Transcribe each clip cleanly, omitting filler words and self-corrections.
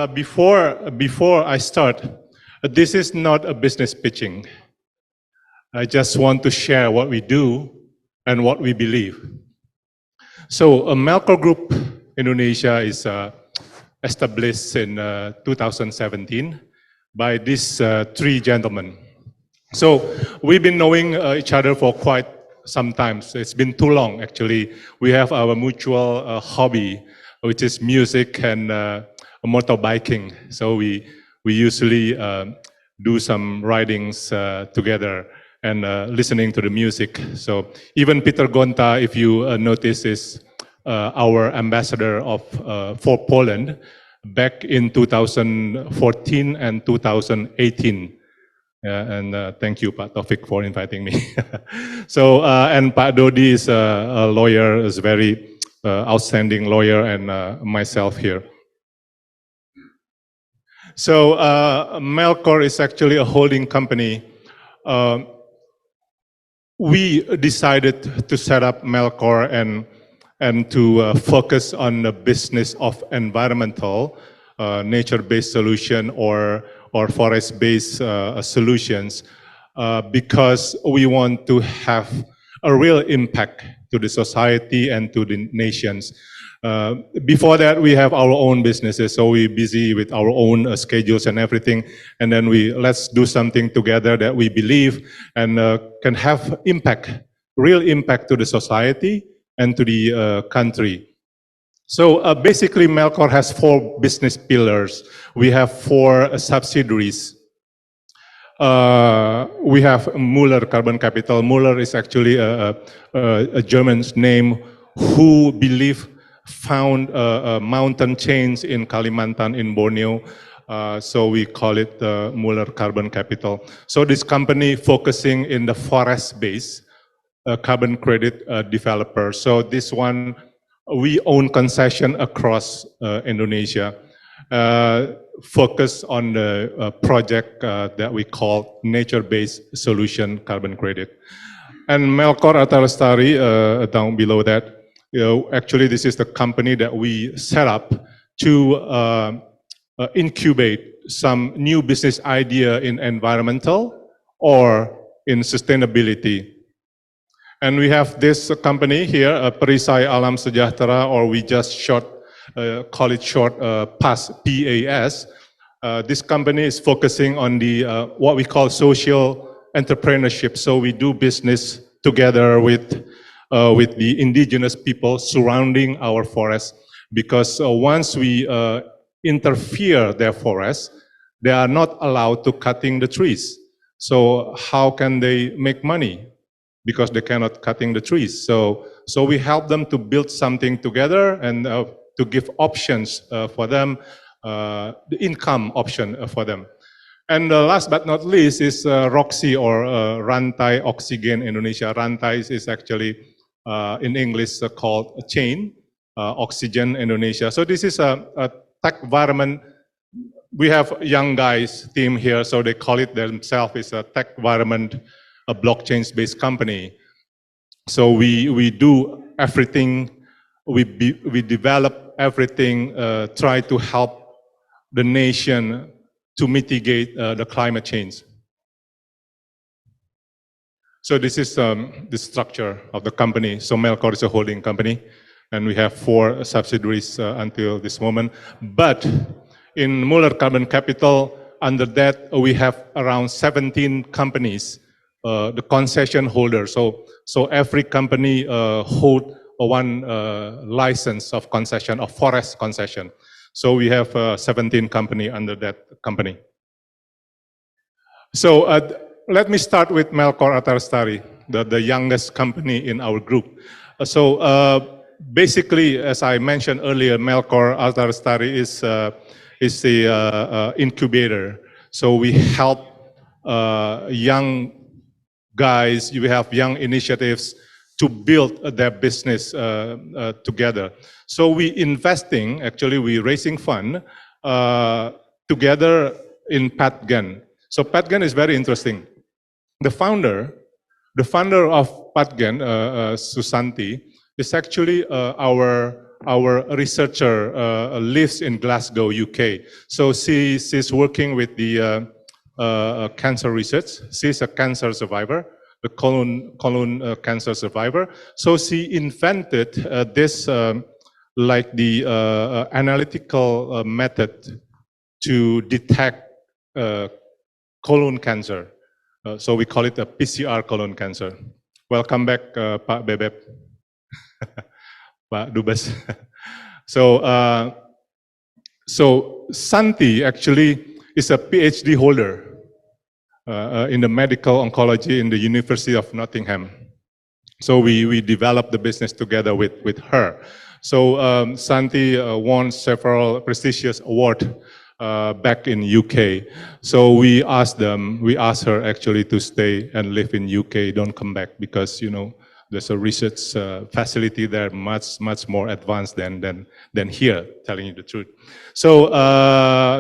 before I start, this is not a business pitching. I just want to share what we do and what we believe. So, Melchor Group Indonesia is established in 2017 by these three gentlemen. So, we've been knowing each other for quite some time. So it's been too long, actually. We have our mutual hobby, which is music and motorbiking. So we usually do some ridings together and listening to the music. So even Peter Gonta, if you notice, is our ambassador for Poland back in 2014 and 2018. And thank you, Pak Taufik, for inviting me. So, and Pak Dodi is a lawyer, is a very outstanding lawyer, and myself here. So, Melchor is actually a holding company. We decided to set up Melchor and to focus on the business of environmental, nature-based solution or forest-based solutions because we want to have a real impact to the society and to the nations. Before that, we have our own businesses, so we're busy with our own schedules and everything, and then let's do something together that we believe and can have impact, real impact to the society and to the country. So basically, Melchor has 4 business pillars. We have 4 subsidiaries. We have Muller Carbon Capital. Muller is actually a German name who found mountain chains in Kalimantan in Borneo. So we call it Muller Carbon Capital. So this company focusing in the forest-based carbon credit developer. So this one, we own concession across Indonesia, focus on the project that we call nature-based solution carbon credit. And Melchor Atalestari, down below that, actually this is the company that we set up to incubate some new business idea in environmental or in sustainability. And we have this company here, Perisai Alam Sejahtera, or we just call it short PAS, PAS. This company is focusing on the what we call social entrepreneurship. So we do business together with the indigenous people surrounding our forests, because once we interfere their forests, they are not allowed to cutting the trees. So how can they make money? Because they cannot cutting the trees. So we help them to build something together and to give options for them, the income option for them. And last but not least is ROXI, or Rantai Oksigen Indonesia. Rantai is actually in English called a chain, Oxygen Indonesia. So this is a tech environment. We have young guys team here, so they call it themselves is a tech environment, a blockchain-based company. So we do everything, we develop everything, try to help the nation to mitigate the climate change. So this is the structure of the company. So Melchor is a holding company, and we have 4 subsidiaries until this moment. But in Muller Carbon Capital, under that we have around 17 companies, the concession holder. So every company hold one license of concession, of forest concession. So we have 17 company under that company. So let me start with Melchor Atalestari, the youngest company in our group. So basically, as I mentioned earlier, Melchor Atalestari is the incubator. So we help young guys, you have young initiatives to build their business together. So we investing, actually we raising fund together in Patgen. So Patgen is very interesting. The founder of Patgen, Susanti, is actually our our researcher lives in Glasgow, UK. So she's working with the cancer research. She's a cancer survivor, the colon cancer survivor. So she invented this like the analytical method to detect colon cancer. So we call it a PCR colon cancer. Welcome back, Pak Bebep, Pak Dubes. So, so Santi actually is a PhD holder in the medical oncology in the University of Nottingham. So we developed the business together with her. So Santi won several prestigious awards back in UK. So we asked her actually to stay and live in UK, don't come back, because there's a research facility there much more advanced than here, telling you the truth. So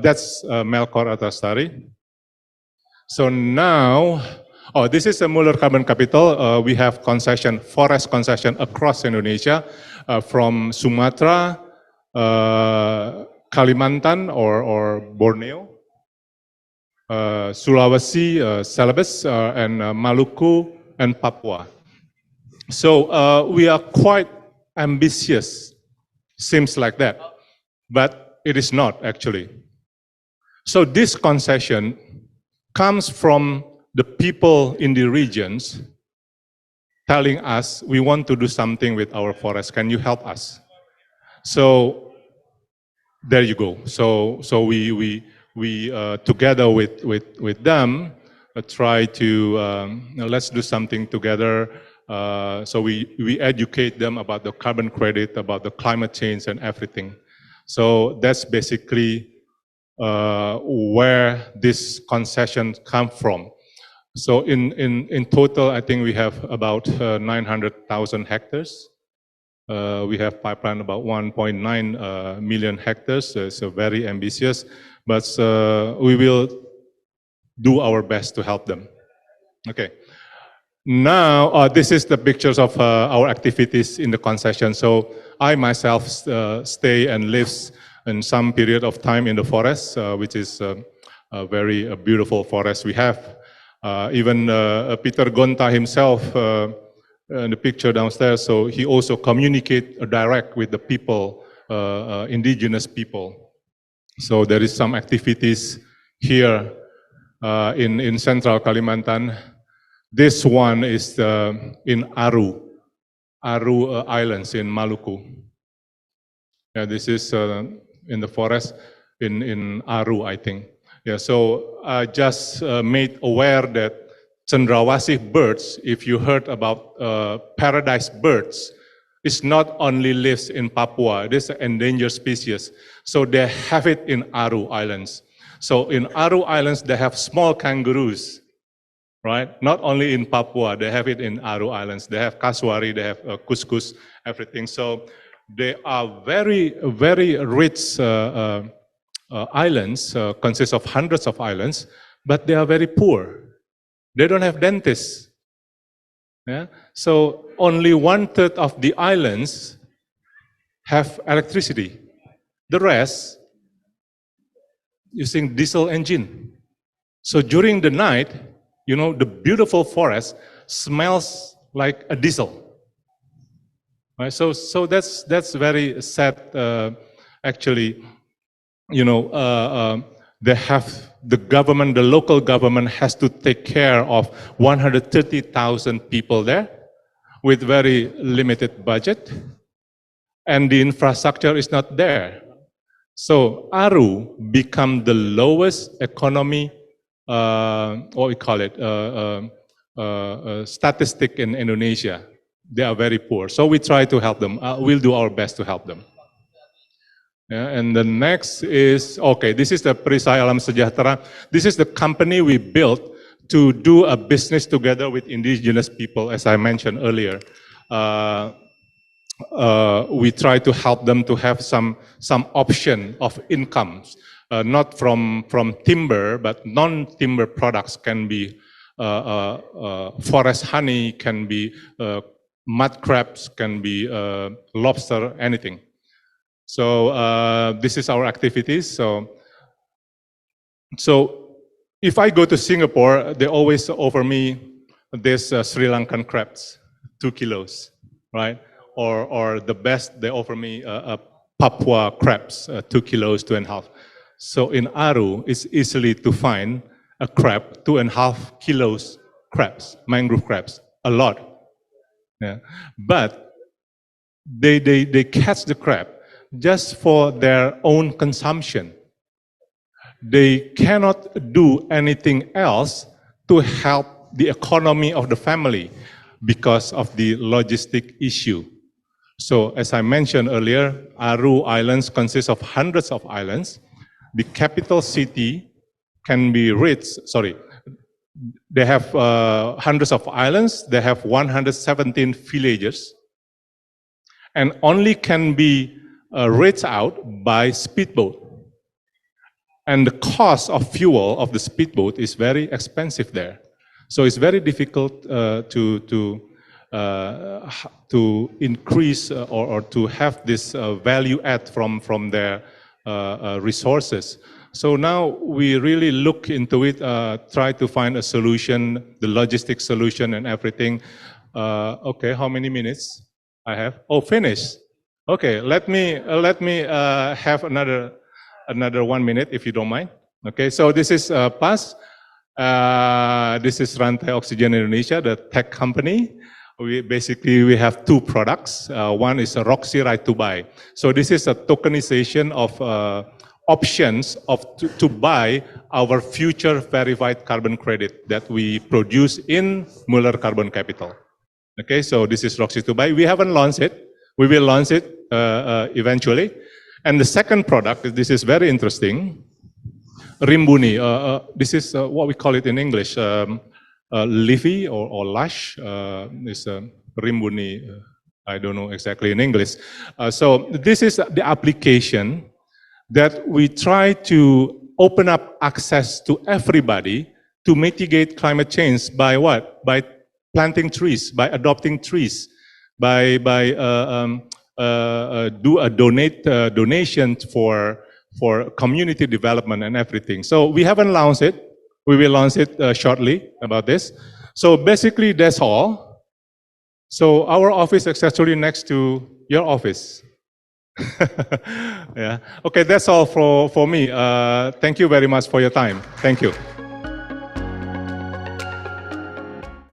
that's Melchor Atastari. So now, this is a Muller Carbon Capital. We have forest concession across Indonesia, from Sumatra, Kalimantan or Borneo, Sulawesi, Celebes, and Maluku and Papua. So we are quite ambitious, seems like that, but it is not actually. So this concession comes from the people in the regions telling us, we want to do something with our forest, can you help us? So there you go. So we together with them try to let's do something together. So we educate them about the carbon credit, about the climate change and everything. So that's basically where this concession come from. So in total, I think we have about 900,000 hectares. We have pipeline about 1.9 million hectares, so very ambitious, but we will do our best to help them. Okay. Now, this is the pictures of our activities in the concession. So I myself stay and live in some period of time in the forest, which is a very beautiful forest we have. Even Peter Gonta himself, in the picture downstairs, so he also communicate direct with the people, indigenous people. So there is some activities here in central Kalimantan. This one is in Aru Islands in Maluku. Yeah, this is in the forest in Aru, I think. Yeah, so I just made aware that Cendrawasih birds, if you heard about paradise birds, it's not only lives in Papua, it is an endangered species. So they have it in Aru Islands. So in Aru Islands, they have small kangaroos, right? Not only in Papua, they have it in Aru Islands. They have Kaswari, they have couscous, everything. So they are very, very rich islands, consist of hundreds of islands, but they are very poor. They don't have dentists. Yeah? So only 1/3 of the islands have electricity. The rest using diesel engine. So during the night, the beautiful forest smells like a diesel. Right? So that's very sad. Actually, they have the local government has to take care of 130,000 people there with very limited budget, and the infrastructure is not there. So Aru become the lowest economy, what we call it, statistic in Indonesia. They are very poor. So we try to help them. We'll do our best to help them. Yeah, and the next is, okay, this is the Perisai Alam Sejahtera. This is the company we built to do a business together with indigenous people, as I mentioned earlier. We try to help them to have some option of incomes, not from timber, but non-timber products can be forest honey, can be mud crabs, can be lobster, anything. So this is our activities. So if I go to Singapore, they always offer me this Sri Lankan crabs, 2 kilos, right? Or the best, they offer me a Papua crabs, 2 kilos, 2.5. So in Aru, it's easily to find a crab, 2.5 kilos crabs, mangrove crabs, a lot. Yeah. But they catch the crab just for their own consumption. They cannot do anything else to help the economy of the family because of the logistic issue. So as I mentioned earlier, Aru Islands consist of hundreds of islands. The capital city can be reached, they have hundreds of islands, they have 117 villages, and only can be reached out by speedboat. And the cost of fuel of the speedboat is very expensive there. So it's very difficult to increase or to have this value add from their resources. So now we really look into it, try to find a solution, the logistic solution and everything. Okay, how many minutes I have? Oh, finished. Okay, let me have another 1 minute if you don't mind. Okay, so this is PAS. This is Rantai Oksigen Indonesia, the tech company. We have two products. One is a Roxy Right to Buy. So this is a tokenization of options to buy our future verified carbon credit that we produce in Muller Carbon Capital. Okay, so this is Roxy to Buy. We haven't launched it. We will launch it eventually. And the second product, this is very interesting, Rimbuni. This is what we call it in English, leafy or lush. Is Rimbuni. I don't know exactly in English. So this is the application that we try to open up access to everybody to mitigate climate change by what? By planting trees, by adopting trees, by do a donation for community development and everything. So we haven't launched it. We will launch it shortly about this. So basically that's all. So our office is actually next to your office. Yeah. Okay, that's all for me. Thank you very much for your time. Thank you.